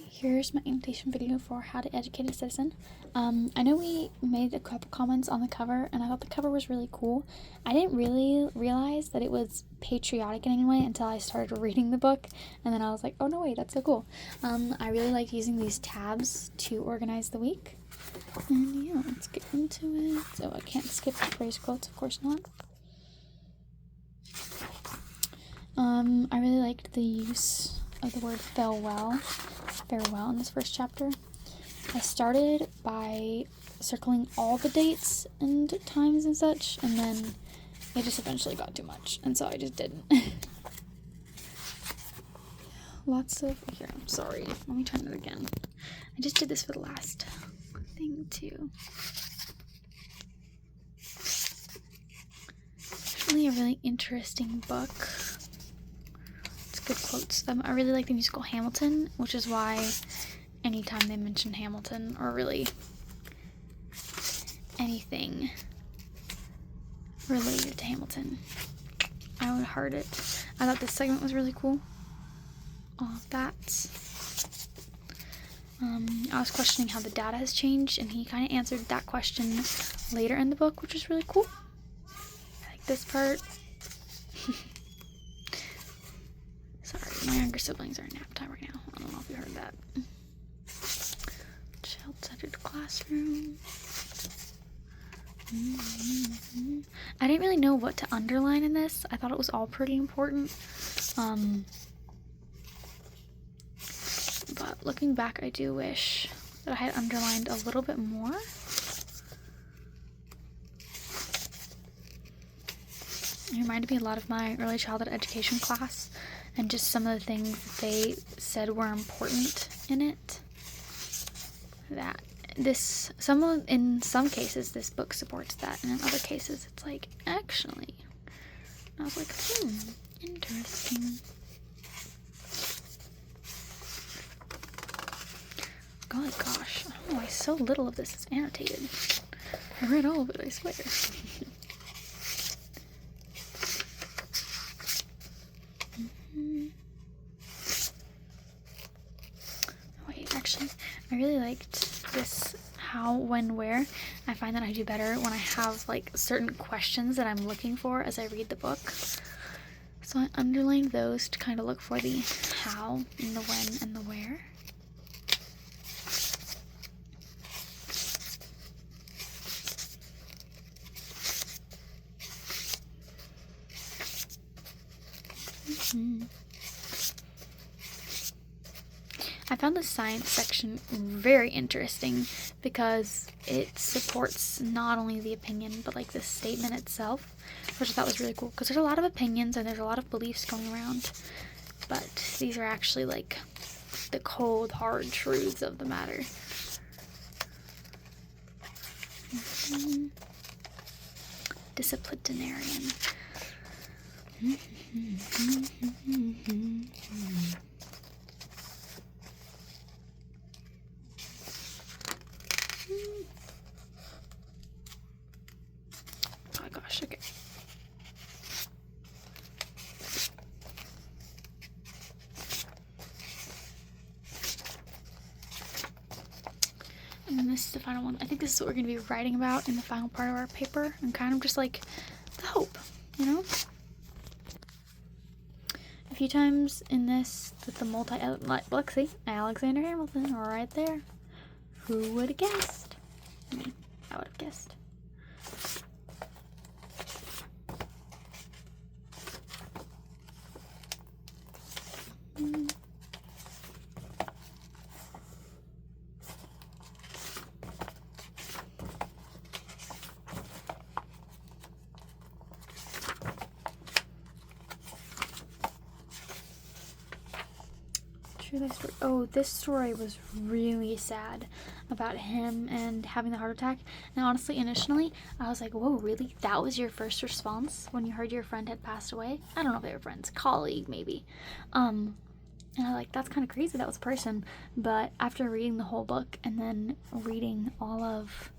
here's my annotation video for How to Educate a Citizen. I know we made a couple comments on the cover, and I thought the cover was really cool. I didn't really realize that it was patriotic in any way until I started reading the book, and then I was like, oh no wait, that's so cool. I really like using these tabs to organize the week. And yeah, let's get into it. So I can't skip the phrase quotes, of course not. I really liked the use of the word farewell in this first chapter. I started by circling all the dates and times and such, and then it just eventually got too much, and so I just didn't. Lots of, here, I'm sorry, let me try that again. I just did this for the last thing too. It's really a really interesting book. It's good quotes. I really like the musical Hamilton, which is why anytime they mention Hamilton, or really anything related to Hamilton, I would heart it. I thought this segment was really cool. All of that. I was questioning how the data has changed, and he kind of answered that question later in the book, which is really cool. I like this part. Sorry, my younger siblings are in nap time right now. I don't know if you heard that. Child-centered classroom. I didn't really know what to underline in this. I thought it was all pretty important. But looking back, I do wish that I had underlined a little bit more. It reminded me a lot of my early childhood education class and just some of the things that they said were important in it. That in some cases this book supports that, and in other cases it's like, actually. And I was like, interesting. Golly gosh, I don't know why so little of this is annotated. I read all of it, I swear. Wait, actually, I really liked this how, when, where. I find that I do better when I have like certain questions that I'm looking for as I read the book. So I underlined those to kind of look for the how and the when and the where. I found the science section very interesting because it supports not only the opinion but like the statement itself, which I thought was really cool because there's a lot of opinions and there's a lot of beliefs going around, but these are actually like the cold, hard truths of the matter. Disciplinarian. Oh my gosh, okay. And then this is the final one. I think this is what we're going to be writing about in the final part of our paper, and kind of just like the hope, you know? A few times in this with the look, see, Alexander Hamilton right there. Who would have guessed? Me. I would have guessed. Oh, this story was really sad about him and having the heart attack. And honestly, initially, I was like, whoa, really? That was your first response when you heard your friend had passed away? I don't know if they were friends, colleague maybe. And I was like, that's kind of crazy, that was a person. But after reading the whole book and then reading all of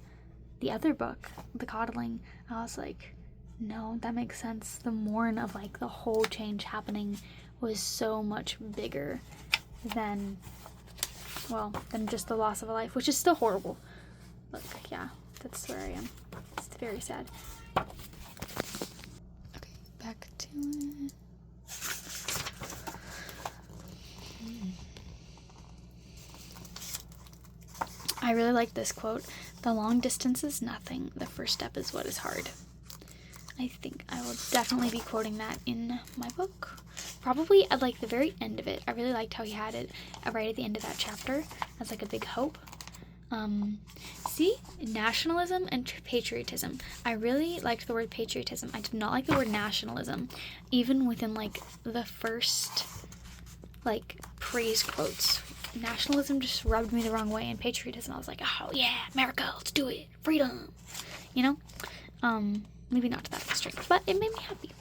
the other book, The Coddling, I was like, no, that makes sense. The mourn of like the whole change happening was so much bigger than well, than just the loss of a life, which is still horrible. Look, yeah, that's where I am. It's very sad. Okay, back to it. I really like this quote. The long distance is nothing. The first step is what is hard. I think I will definitely be quoting that in my book. Probably at like the very end of it. I really liked how he had it right at the end of that chapter as like a big hope. See, nationalism and patriotism. I really liked the word patriotism. I did not like the word nationalism, even within like the first like praise quotes. Nationalism just rubbed me the wrong way, and patriotism, I was like, oh yeah, America, let's do it, freedom, you know. Maybe not to that extreme, but it made me happy.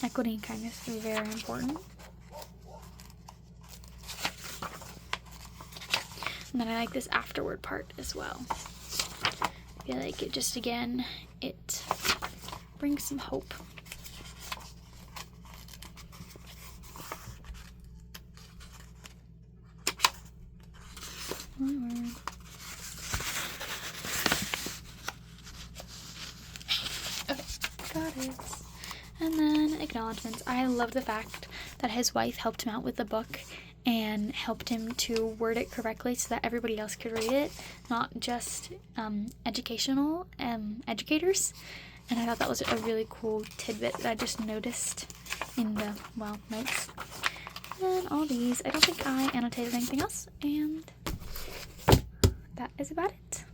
Equity and kindness is very important. And then I like this afterward part as well. I feel like it just, again, it brings some hope. Okay, got it. And then acknowledgements. I love the fact that his wife helped him out with the book and helped him to word it correctly so that everybody else could read it, not just educational educators. And I thought that was a really cool tidbit that I just noticed in the, well, notes. And then all these, I don't think I annotated anything else, and that is about it.